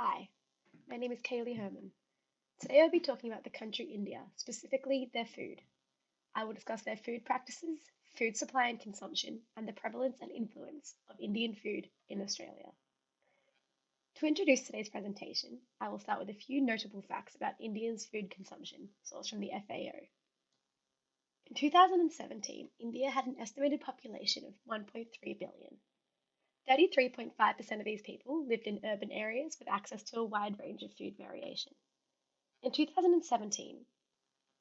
Hi, my name is Kaylee Herman. Today I'll be talking about the country India, specifically their food. I will discuss their food practices, food supply and consumption, and the prevalence and influence of Indian food in Australia. To introduce today's presentation, I will start with a few notable facts about India's food consumption, sourced from the FAO. In 2017, India had an estimated population of 1.3 billion. 33.5% of these people lived in urban areas with access to a wide range of food variation. In 2017,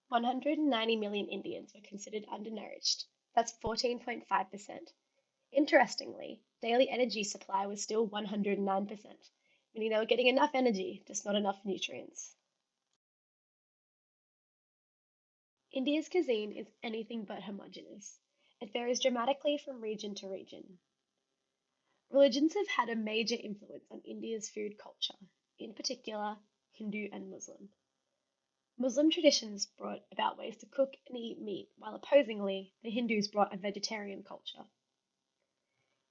190 million Indians were considered undernourished. That's 14.5%. Interestingly, daily energy supply was still 109%, meaning they were getting enough energy, just not enough nutrients. India's cuisine is anything but homogeneous. It varies dramatically from region to region. Religions have had a major influence on India's food culture, in particular, Hindu and Muslim. Muslim traditions brought about ways to cook and eat meat, while opposingly, the Hindus brought a vegetarian culture.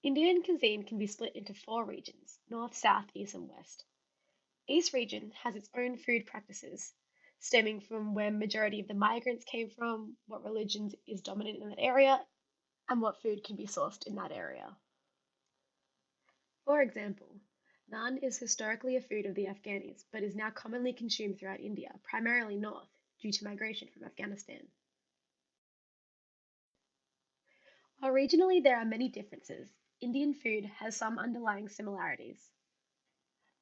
Indian cuisine can be split into four regions: north, south, east, and west. East region has its own food practices, stemming from where majority of the migrants came from, what religion is dominant in that area, and what food can be sourced in that area. For example, naan is historically a food of the Afghanis, but is now commonly consumed throughout India, primarily north, due to migration from Afghanistan. While regionally there are many differences, Indian food has some underlying similarities.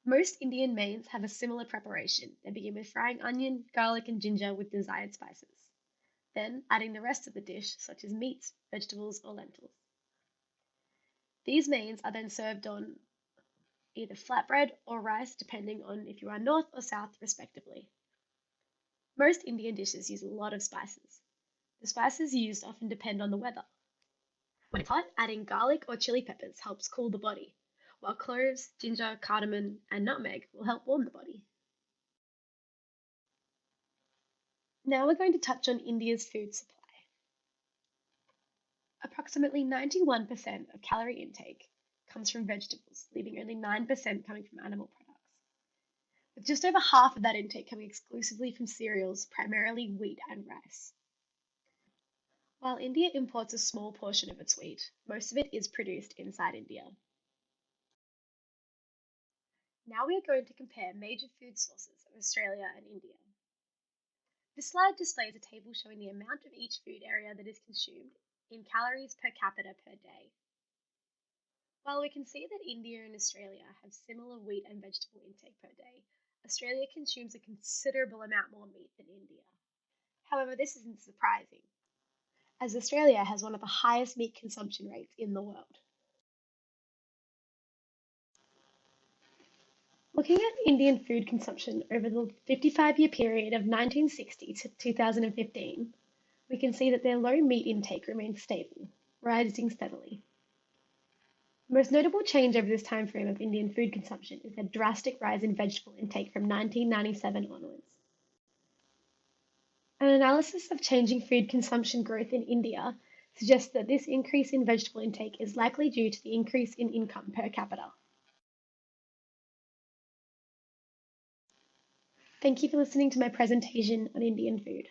Most Indian mains have a similar preparation. They begin with frying onion, garlic, and ginger with desired spices, then adding the rest of the dish, such as meats, vegetables, or lentils. These mains are then served on either flatbread or rice, depending on if you are north or south, respectively. Most Indian dishes use a lot of spices. The spices used often depend on the weather. When it's hot, adding garlic or chili peppers helps cool the body, while cloves, ginger, cardamom, and nutmeg will help warm the body. Now we're going to touch on India's food supply. Approximately 91% of calorie intake comes from vegetables, leaving only 9% coming from animal products, with just over half of that intake coming exclusively from cereals, primarily wheat and rice. While India imports a small portion of its wheat, most of it is produced inside India. Now we are going to compare major food sources of Australia and India. This slide displays a table showing the amount of each food area that is consumed in calories per capita per day. While we can see that India and Australia have similar wheat and vegetable intake per day, Australia consumes a considerable amount more meat than India. However, this isn't surprising, as Australia has one of the highest meat consumption rates in the world. Looking at Indian food consumption over the 55-year period of 1960 to 2015, we can see that their low meat intake remains stable, rising steadily. The most notable change over this time frame of Indian food consumption is their drastic rise in vegetable intake from 1997 onwards. An analysis of changing food consumption growth in India suggests that this increase in vegetable intake is likely due to the increase in income per capita. Thank you for listening to my presentation on Indian food.